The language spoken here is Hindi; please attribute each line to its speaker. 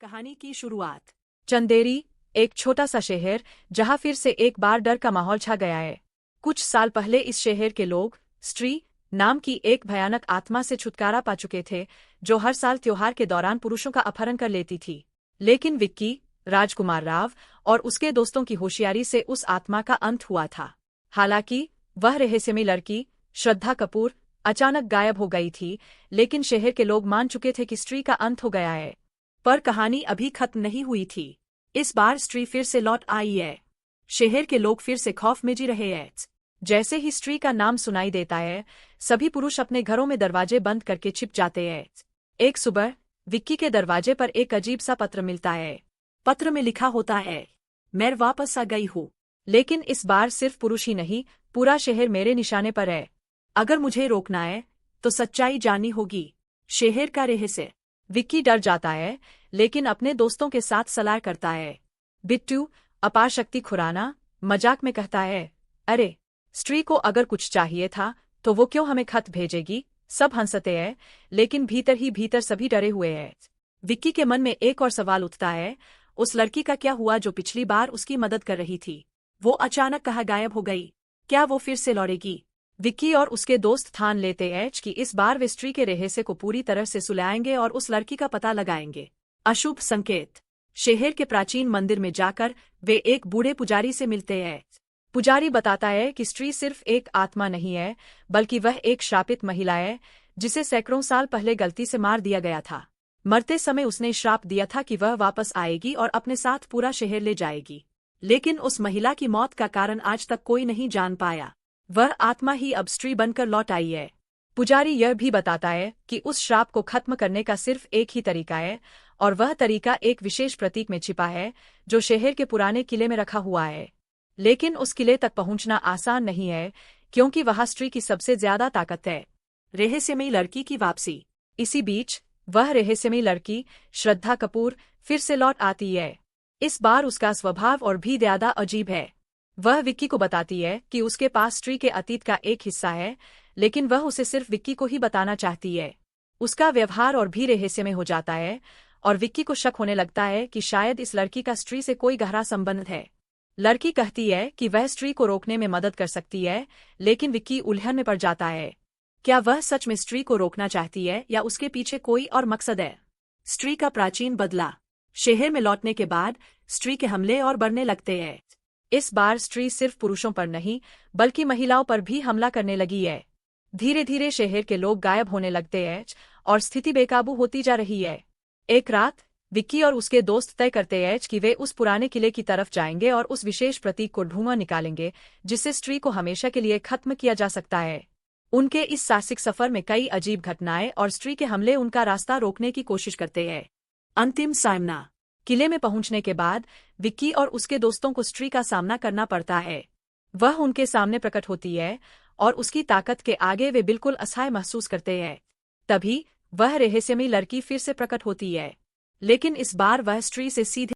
Speaker 1: कहानी की शुरुआत। चंदेरी, एक छोटा सा शहर जहां फिर से एक बार डर का माहौल छा गया है। कुछ साल पहले इस शहर के लोग स्त्री नाम की एक भयानक आत्मा से छुटकारा पा चुके थे, जो हर साल त्योहार के दौरान पुरुषों का अपहरण कर लेती थी। लेकिन विक्की, राजकुमार राव और उसके दोस्तों की होशियारी से उस आत्मा का अंत हुआ था। हालांकि वह रहस्यमयी लड़की श्रद्धा कपूर अचानक गायब हो गई थी, लेकिन शहर के लोग मान चुके थे कि स्त्री का अंत हो गया है। पर कहानी अभी खत्म नहीं हुई थी। इस बार स्त्री फिर से लौट आई है। शहर के लोग फिर से खौफ में जी रहे हैं। जैसे ही स्त्री का नाम सुनाई देता है, सभी पुरुष अपने घरों में दरवाजे बंद करके छिप जाते हैं। एक सुबह विक्की के दरवाजे पर एक अजीब सा पत्र मिलता है। पत्र में लिखा होता है, मैं वापस आ गई हूँ। लेकिन इस बार सिर्फ पुरुष ही नहीं, पूरा शहर मेरे निशाने पर है। अगर मुझे रोकना है तो सच्चाई जाननी होगी। शहर का रहस्य। विक्की डर जाता है, लेकिन अपने दोस्तों के साथ सलाह करता है। बिट्टू, अपार शक्ति खुराना, मजाक में कहता है, अरे स्त्री को अगर कुछ चाहिए था तो वो क्यों हमें खत भेजेगी। सब हंसते हैं, लेकिन भीतर ही भीतर सभी डरे हुए हैं। विक्की के मन में एक और सवाल उठता है, उस लड़की का क्या हुआ जो पिछली बार उसकी मदद कर रही थी। वो अचानक कहाँ गायब हो गई। क्या वो फिर से लौटेगी। विक्की और उसके दोस्त ठान लेते हैं कि इस बार वे स्त्री के रहस्य को पूरी तरह से सुलझाएंगे और उस लड़की का पता लगाएंगे। अशुभ संकेत। शहर के प्राचीन मंदिर में जाकर वे एक बूढ़े पुजारी से मिलते हैं। पुजारी बताता है कि स्त्री सिर्फ एक आत्मा नहीं है, बल्कि वह एक शापित महिला है, जिसे सैकड़ों साल पहले गलती से मार दिया गया था। मरते समय उसने श्राप दिया था कि वह वापस आएगी और अपने साथ पूरा शहर ले जाएगी। लेकिन उस महिला की मौत का कारण आज तक कोई नहीं जान पाया। वह आत्मा ही अब स्त्री बनकर लौट आई है। पुजारी यह भी बताता है कि उस श्राप को खत्म करने का सिर्फ एक ही तरीका है, और वह तरीका एक विशेष प्रतीक में छिपा है, जो शहर के पुराने किले में रखा हुआ है। लेकिन उस किले तक पहुंचना आसान नहीं है, क्योंकि वहां स्त्री की सबसे ज्यादा ताकत है। रहस्यमयी लड़की की वापसी। इसी बीच वह रहस्यमयी लड़की श्रद्धा कपूर फिर से लौट आती है। इस बार उसका स्वभाव और भी ज्यादा अजीब है। वह विक्की को बताती है कि उसके पास स्त्री के अतीत का एक हिस्सा है, लेकिन वह उसे सिर्फ विक्की को ही बताना चाहती है। उसका व्यवहार और भी रहस्यमय हो जाता है, और विक्की को शक होने लगता है कि शायद इस लड़की का स्त्री से कोई गहरा संबंध है। लड़की कहती है कि वह स्त्री को रोकने में मदद कर सकती है, लेकिन विक्की उलझन में पड़ जाता है। क्या वह सच में स्त्री को रोकना चाहती है या उसके पीछे कोई और मकसद है। स्त्री का प्राचीन बदला। शहर में लौटने के बाद स्त्री के हमले और बढ़ने लगते हैं। इस बार स्त्री सिर्फ पुरुषों पर नहीं, बल्कि महिलाओं पर भी हमला करने लगी है। धीरे धीरे शहर के लोग गायब होने लगते हैं और स्थिति बेकाबू होती जा रही है। एक रात विक्की और उसके दोस्त तय करते हैं कि वे उस पुराने किले की तरफ जाएंगे और उस विशेष प्रतीक को ढूंढ निकालेंगे, जिससे स्त्री को हमेशा के लिए खत्म किया जा सकता है। उनके इस साहसिक सफर में कई अजीब घटनाएं और स्त्री के हमले उनका रास्ता रोकने की कोशिश करते हैं। अंतिम सामना। किले में पहुंचने के बाद विक्की और उसके दोस्तों को स्त्री का सामना करना पड़ता है। वह उनके सामने प्रकट होती है और उसकी ताकत के आगे वे बिल्कुल असहाय महसूस करते हैं। तभी वह रहस्यमयी लड़की फिर से प्रकट होती है, लेकिन इस बार वह स्त्री से सीधे